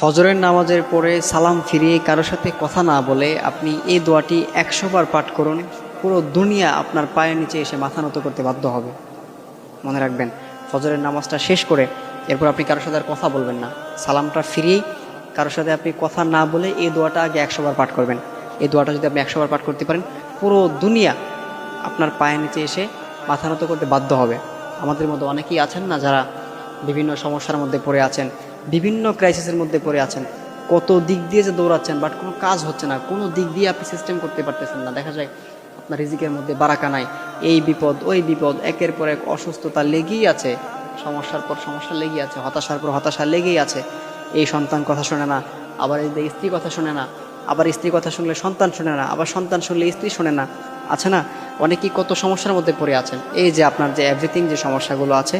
ফজরের নামাজের পরে সালাম ফিরিয়ে কারোর সাথে কথা না বলে আপনি এই দোয়াটি ১০০ বার পাঠ করুন, পুরো দুনিয়া আপনার পায়ের নিচে এসে মাথা নত করতে বাধ্য হবে। মনে রাখবেন, ফজরের নামাজটা শেষ করে এরপর আপনি কারোর সাথে আর কথা বলবেন না। সালামটা ফিরিয়েই কারোর সাথে আপনি কথা না বলে এই দোয়াটা আগে ১০০ বার পাঠ করবেন। এই দোয়াটা যদি আপনি ১০০ বার পাঠ করতে পারেন, পুরো দুনিয়া আপনার পায়ের নিচে এসে মাথা নত করতে বাধ্য হবে। আমাদের মধ্যে অনেকেই আছেন না, যারা বিভিন্ন সমস্যার মধ্যে পড়ে আছেন, বিভিন্ন ক্রাইসিসের মধ্যে পড়ে আছেন, কত দিক দিয়ে যে দৌড়াচ্ছেন, বাট কোনো কাজ হচ্ছে না, কোনো দিক দিয়ে আপনি সিস্টেম করতে পারতেছেন না। দেখা যায় আপনার রিজিকের মধ্যে বারাকা নাই, এই বিপদ ওই বিপদ, একের পর এক অসুস্থতা লেগেই আছে, সমস্যার পর সমস্যা লেগেই আছে, হতাশার পর হতাশা লেগেই আছে। এই সন্তান কথা শোনে না, আবার এই স্ত্রী কথা শোনে না, আবার স্ত্রী কথা শুনলে সন্তান শোনে না, আবার সন্তান শুনলে স্ত্রী শোনে না। আছে না, অনেকেই কত সমস্যার মধ্যে পড়ে আছেন। এই যে আপনার যে এভরিথিং যে সমস্যাগুলো আছে,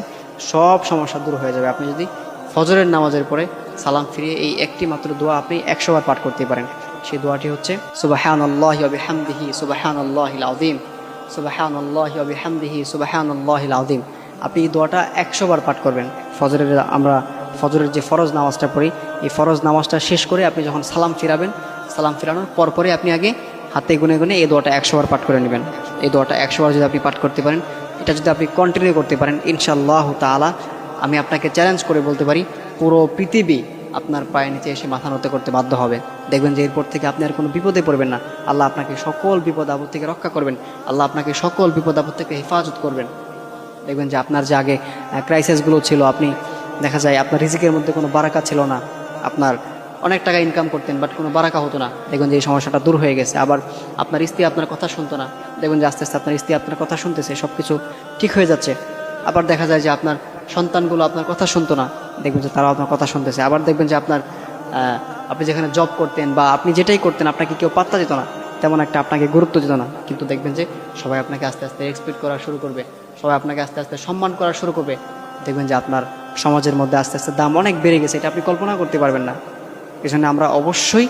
সব সমস্যা দূর হয়ে যাবে আপনি যদি ফজরের নামাজের পরে সালাম ফিরিয়ে এই একটি মাত্র দোয়া আপনি ১০০ বার পাঠ করতে পারেন। সেই দোয়াটি হচ্ছে সুবহানাল্লাহি ওয়া বিহামদিহি সুবহানাল্লাহিল আযীম, সুবহানাল্লাহি ওয়া বিহামদিহি সুবহানাল্লাহিল আযীম। আপনি এই দোয়াটা ১০০ বার পাঠ করবেন। আমরা ফজরের যে ফরজ নামাজটা পড়ি, এই ফরজ নামাজটা শেষ করে আপনি যখন সালাম ফিরাবেন, সালাম ফিরানোর পরপরই আপনি আগে হাতে গুনে গুনে এই দোয়াটা ১০০ বার পাঠ করে নেবেন। এই দোয়াটা ১০০ বার যদি আপনি পাঠ করতে পারেন, এটা যদি আপনি কন্টিনিউ করতে পারেন, ইনশাআল্লাহু তাআলা আমি আপনাকে চ্যালেঞ্জ করে বলতে পারি, পুরো পৃথিবী আপনার পায়ের নিচে এসে মাথা নত করতে বাধ্য হবে। দেখবেন যে এরপর থেকে আপনি আর কোনো বিপদে পড়বেন না। আল্লাহ আপনাকে সকল বিপদ আপদ থেকে রক্ষা করবেন, আল্লাহ আপনাকে সকল বিপদ আপদ থেকে হেফাজত করবেন। দেখবেন যে আপনার যে আগে ক্রাইসিসগুলো ছিল, আপনি দেখা যায় আপনার রিজিকের মধ্যে কোনো বারাকা ছিল না, আপনার অনেক টাকা ইনকাম করতেন বাট কোনো বারাকা হতো না, দেখবেন যে এই সমস্যাটা দূর হয়ে গেছে। আবার আপনার স্ত্রী আপনার কথা শুনতো না, দেখবেন যে আস্তে আস্তে আপনার স্ত্রী আপনার কথা শুনতেছে, সব কিছু ঠিক হয়ে যাচ্ছে। আবার দেখা যায় যে আপনার সন্তানগুলো আপনার কথা শুনতো না, দেখবেন যে তারাও আপনার কথা শুনতেছে। আবার দেখবেন যে আপনি যেখানে জব করতেন বা আপনি যেটাই করতেন, আপনাকে কেউ পাত্তা দিত না, তেমন একটা আপনাকে গুরুত্ব দিত না, কিন্তু দেখবেন যে সবাই আপনাকে আস্তে আস্তে রেসপেক্ট করা শুরু করবে, সবাই আপনাকে আস্তে আস্তে সম্মান করা শুরু করবে। দেখবেন যে আপনার সমাজের মধ্যে আস্তে আস্তে দাম অনেক বেড়ে গেছে, এটা আপনি কল্পনা করতে পারবেন না। এই জন্য আমরা অবশ্যই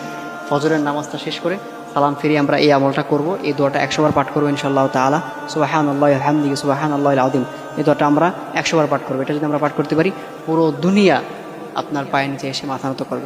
ফজরের নামাজটা শেষ করে সালাম ফিরিয়ে আমরা এই আমলটা করব, এই দোয়াটা ১০০ বার পাঠ করবো ইনশাআল্লাহ তাআলা। সুবহানাল্লাহি ওয়া বিহামদিহি সুবহানাল্লাহিল আযীম, এই দোয়াটা আমরা ১০০ বার পাঠ করবো। এটা যদি আমরা পাঠ করতে পারি, পুরো দুনিয়া আপনার পায়ের নিচে এসে মাথা নত করবে।